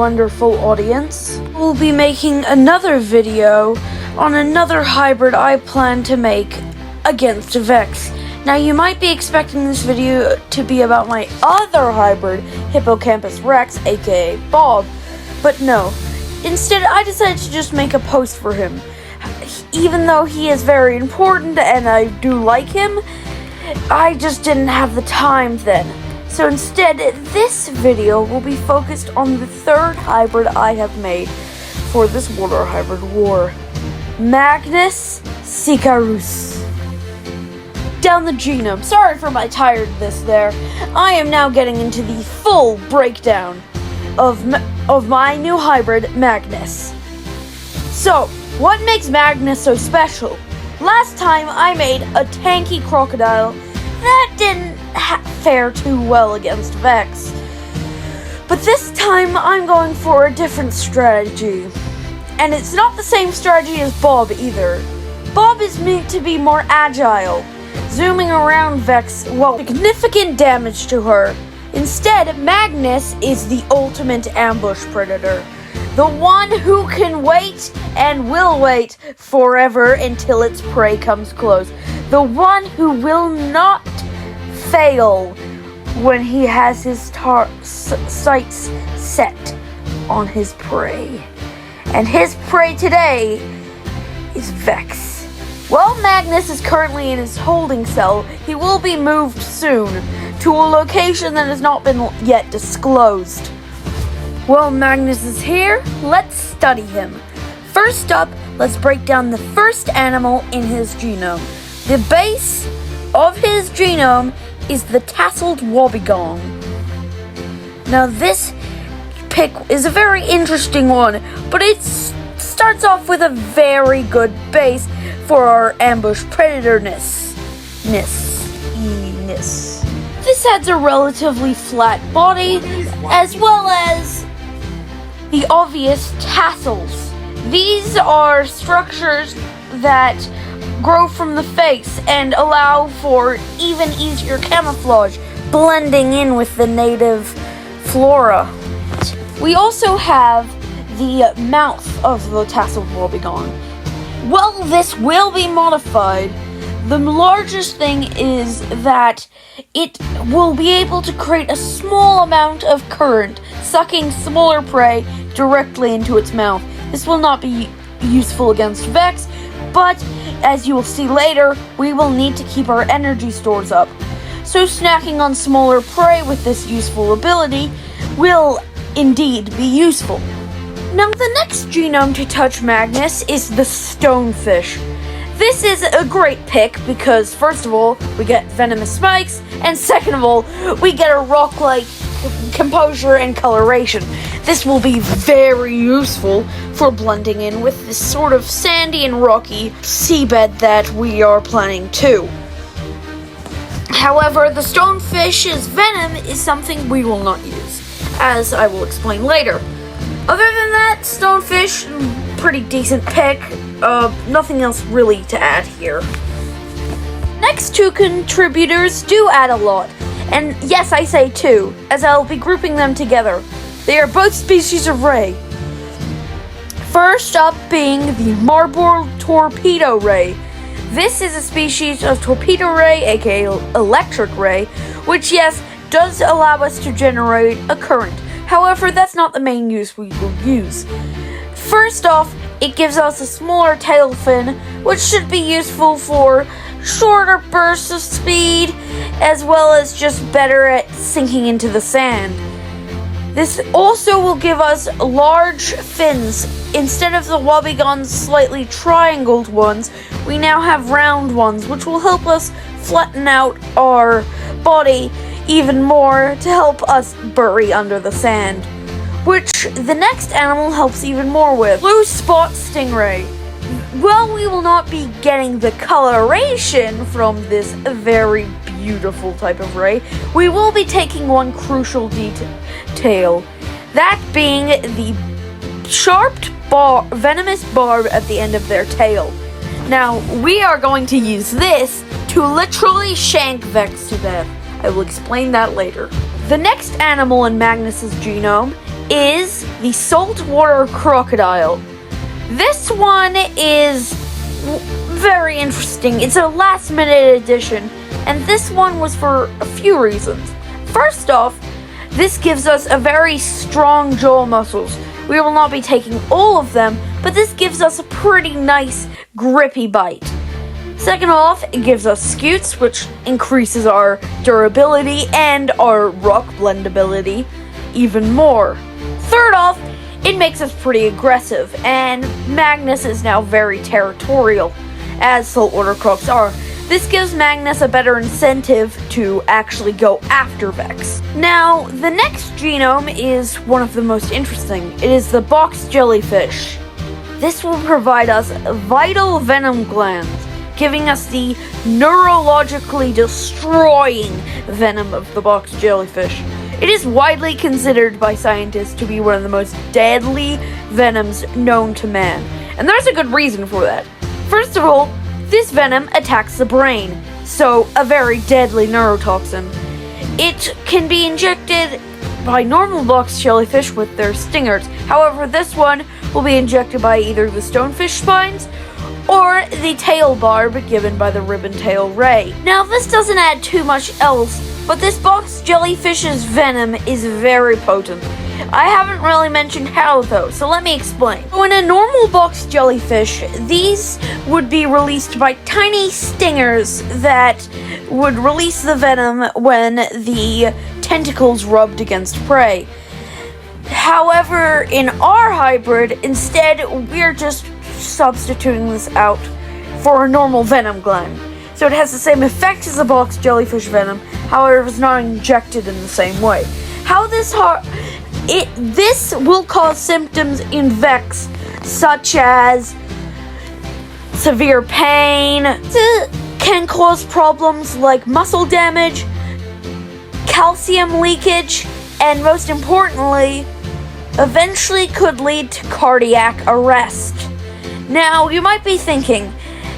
Wonderful audience. We'll be making another video on another hybrid I plan to make against Vex. Now you might be expecting this video to be about my other hybrid, Hippocampus Rex, aka Bob, but no. Instead, I decided to just make a post for him. Even though he is very important and I do like him, I just didn't have the time then. So instead, this video will be focused on the third hybrid I have made for this water hybrid war. Magnus Sicarius. Down the genome. Sorry for my tiredness there. I am now getting into the full breakdown of my new hybrid, Magnus. So, what makes Magnus so special? Last time I made a tanky crocodile that didn't fare too well against Vex. But this time I'm going for a different strategy. And it's not the same strategy as Bob either. Bob is meant to be more agile, zooming around Vex while significant damage to her. Instead, Magnus is the ultimate ambush predator. The one who can wait and will wait forever until its prey comes close. The one who will not fail when he has his sights set on his prey. And his prey today is Vex. While Magnus is currently in his holding cell, he will be moved soon to a location that has not been yet disclosed. While Magnus is here, let's study him. First up, let's break down the first animal in his genome. The base of his genome is the tasseled wobbegong. Now this pick is a very interesting one, but it starts off with a very good base for our ambush predatorness. This adds a relatively flat body, as well as the obvious tassels. These are structures that grow from the face and allow for even easier camouflage, blending in with the native flora. We also have the mouth of the tasseled wobbegong. Well, this will be modified. The largest thing is that it will be able to create a small amount of current, sucking smaller prey directly into its mouth. This will not be useful against Vex, but as you will see later, we will need to keep our energy stores up. So snacking on smaller prey with this useful ability will indeed be useful. Now the next genome to touch Magnus is the stonefish. This is a great pick because first of all, we get venomous spikes, and second of all, we get a rock-like composure and coloration. This will be very useful for blending in with this sort of sandy and rocky seabed that we are planning too. However, the stonefish's venom is something we will not use, as I will explain later. Other than that, stonefish, pretty decent pick. Nothing else really to add here. Next two contributors do add a lot. And yes, I say two, as I'll be grouping them together. They are both species of ray. First up being the Marble Torpedo Ray. This is a species of torpedo ray, aka electric ray, which yes, does allow us to generate a current. However, that's not the main use we will use. First off, it gives us a smaller tail fin, which should be useful for shorter bursts of speed, as well as just better at sinking into the sand. This also will give us large fins. Instead of the wobbegong's slightly triangled ones, we now have round ones, which will help us flatten out our body even more to help us bury under the sand, which the next animal helps even more with. Blue spot stingray. Well, we will not be getting the coloration from this very beautiful type of ray. We will be taking one crucial detail, that being the sharped venomous barb at the end of their tail. Now, we are going to use this to literally shank Vex to death. I will explain that later. The next animal in Magnus's genome is the saltwater crocodile. This one is very interesting. It's a last-minute addition, and this one was for a few reasons. First off, this gives us a very strong jaw muscles. We will not be taking all of them, but this gives us a pretty nice grippy bite. Second off, it gives us scutes, which increases our durability and our rock blendability even more. Third off, it makes us pretty aggressive, and Magnus is now very territorial, as saltwater crocs are. This gives Magnus a better incentive to actually go after Vex. Now, the next genome is one of the most interesting. It is the box jellyfish. This will provide us vital venom glands, giving us the neurologically destroying venom of the box jellyfish. It is widely considered by scientists to be one of the most deadly venoms known to man. And there's a good reason for that. First of all, this venom attacks the brain, so a very deadly neurotoxin. It can be injected by normal box jellyfish with their stingers. However, this one will be injected by either the stonefish spines or the tail barb given by the ribbon tail ray. Now, this doesn't add too much else, but this box jellyfish's venom is very potent. I haven't really mentioned how though, so let me explain. So in a normal box jellyfish, these would be released by tiny stingers that would release the venom when the tentacles rubbed against prey. However, in our hybrid, instead, we're just substituting this out for a normal venom gland. So it has the same effect as the box jellyfish venom, however, it's not injected in the same way. How this this will cause symptoms in Vex, such as severe pain. It can cause problems like muscle damage, calcium leakage, and most importantly, eventually could lead to cardiac arrest. Now, you might be thinking,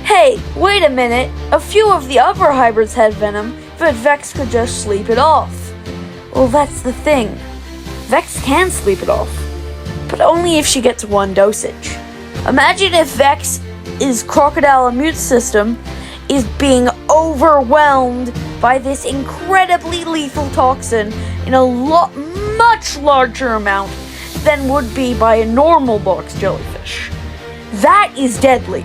hey, wait a minute, a few of the other hybrids had venom, but Vex could just sleep it off. Well, that's the thing. Vex can sleep it off, but only if she gets one dosage. Imagine if Vex's crocodile immune system is being overwhelmed by this incredibly lethal toxin in a much larger amount than would be by a normal box jellyfish. That is deadly.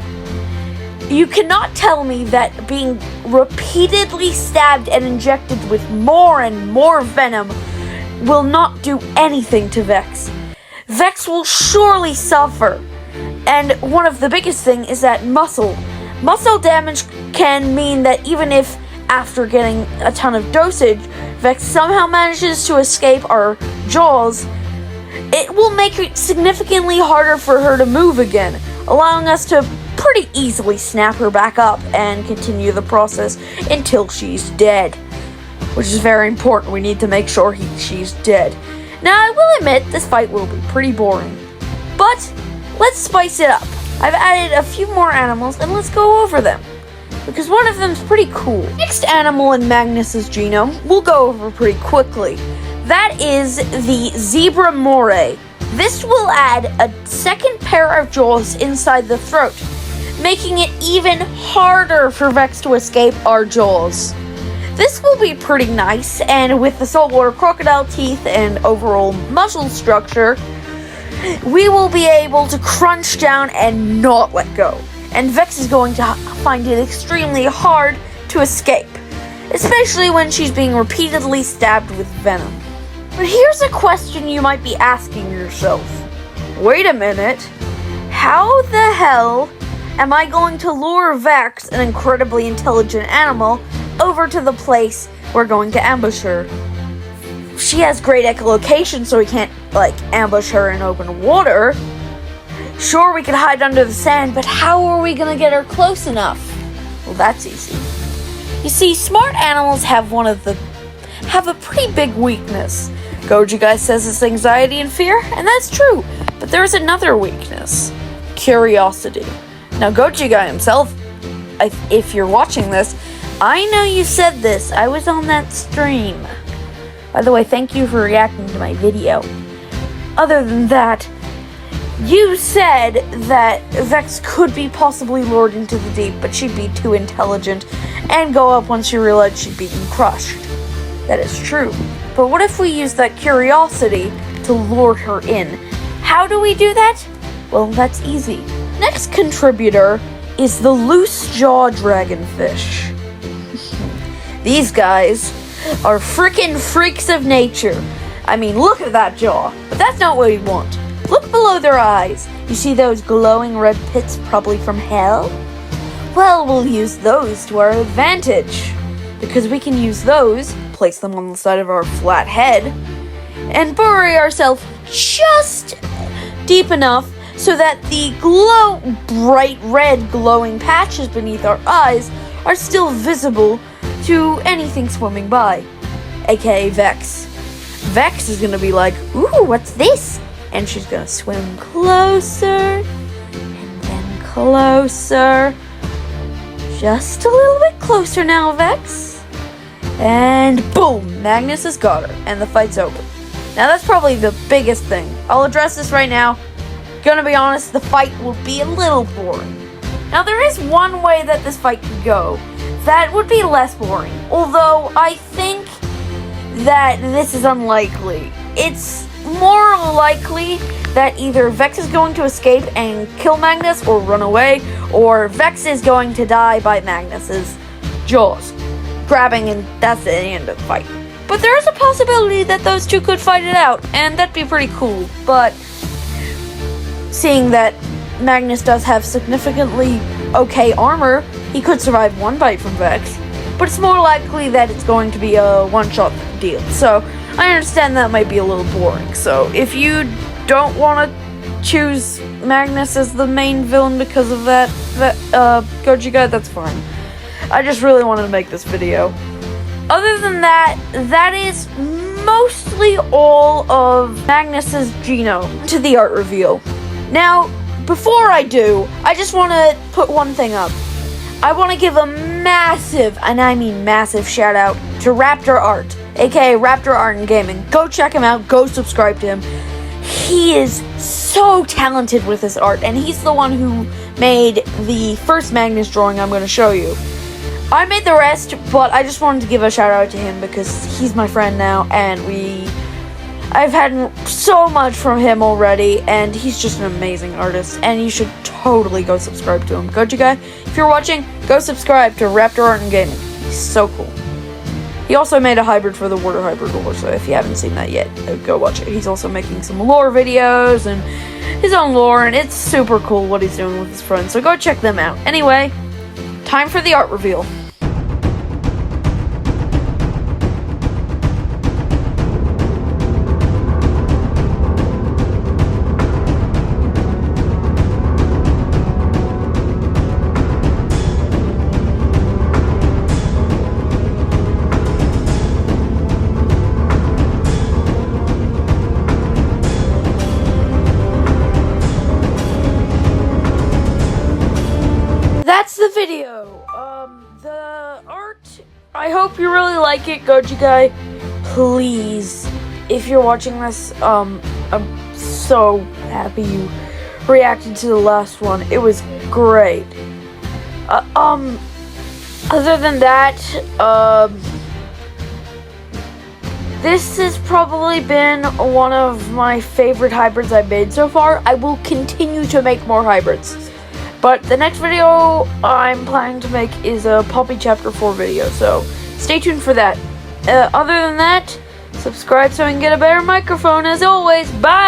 You cannot tell me that being repeatedly stabbed and injected with more and more venom will not do anything to Vex. Vex will surely suffer. And one of the biggest things is that muscle damage can mean that even if after getting a ton of dosage, Vex somehow manages to escape our jaws, it will make it significantly harder for her to move again, allowing us to pretty easily snap her back up and continue the process until she's dead. Which is very important. We need to make sure she's dead. Now, I will admit, this fight will be pretty boring. But, let's spice it up. I've added a few more animals, and let's go over them. Because one of them's pretty cool. Next animal in Magnus's genome, we'll go over pretty quickly. That is the zebra moray. This will add a second pair of jaws inside the throat, making it even harder for Vex to escape our jaws. This will be pretty nice, and with the saltwater crocodile teeth and overall muscle structure, we will be able to crunch down and not let go. And Vex is going to find it extremely hard to escape, especially when she's being repeatedly stabbed with venom. But here's a question you might be asking yourself. Wait a minute, how the hell am I going to lure Vex, an incredibly intelligent animal, over to the place we're going to ambush her? She has great echolocation, so we can't, ambush her in open water. Sure, we could hide under the sand, but how are we gonna get her close enough? Well, that's easy. You see, smart animals have a pretty big weakness. GojiGuyy says it's anxiety and fear, and that's true. But there's another weakness. Curiosity. Now, GojiGuyy himself, if you're watching this, I know you said this. I was on that stream. By the way, thank you for reacting to my video. other than that, you said that Vex could be possibly lured into the deep, but she'd be too intelligent and go up once she realized she'd beaten crushed. That is true. But what if we use that curiosity to lure her in? How do we do that? Well, that's easy. Next contributor is the loose jaw dragonfish. These guys are frickin' freaks of nature. I mean, look at that jaw. But that's not what we want. Look below their eyes. You see those glowing red pits, probably from hell? Well, we'll use those to our advantage. Because we can use those, place them on the side of our flat head, and bury ourselves just deep enough so that the bright red glowing patches beneath our eyes are still visible to anything swimming by, aka Vex. Vex is gonna be like, ooh, what's this? And she's gonna swim closer, and then closer. Just a little bit closer now, Vex. And boom, Magnus has got her, and the fight's over. Now that's probably the biggest thing. I'll address this right now. Gonna be honest, the fight will be a little boring. Now there is one way that this fight could go that would be less boring, although I think that this is unlikely. It's more likely that either Vex is going to escape and kill Magnus or run away, or Vex is going to die by Magnus's jaws grabbing, and that's the end of the fight. But there is a possibility that those two could fight it out, and that'd be pretty cool. But seeing that Magnus does have significantly okay armor, he could survive one bite from Vex, but it's more likely that it's going to be a one-shot deal. So I understand that might be a little boring. So if you don't want to choose Magnus as the main villain because of that, GojiGuyy, that's fine. I just really wanted to make this video. Other than that, that is mostly all of Magnus's genome to the art reveal. Now, before I do, I just want to put one thing up. I want to give a massive, and I mean massive, shout out to Raptor Art, aka Raptor Art and Gaming. Go check him out, go subscribe to him. He is so talented with his art, and he's the one who made the first Magnus drawing I'm going to show you. I made the rest, but I just wanted to give a shout out to him because he's my friend now, and I've had so much from him already, and he's just an amazing artist, and you should totally go subscribe to him. GojiGuyy, if you're watching, go subscribe to Raptor Art and Gaming. He's so cool. He also made a hybrid for the water hybrid lore, so if you haven't seen that yet, go watch it. He's also making some lore videos and his own lore, and it's super cool what he's doing with his friends, so go check them out. Anyway, time for the art reveal. That's the video. The art, I hope you really like it, GojiGuyy. Please, if you're watching this, I'm so happy you reacted to the last one. It was great. Other than that, this has probably been one of my favorite hybrids I've made so far. I will continue to make more hybrids. But the next video I'm planning to make is a Poppy Chapter 4 video, so stay tuned for that. Other than that, subscribe so I can get a better microphone as always. Bye!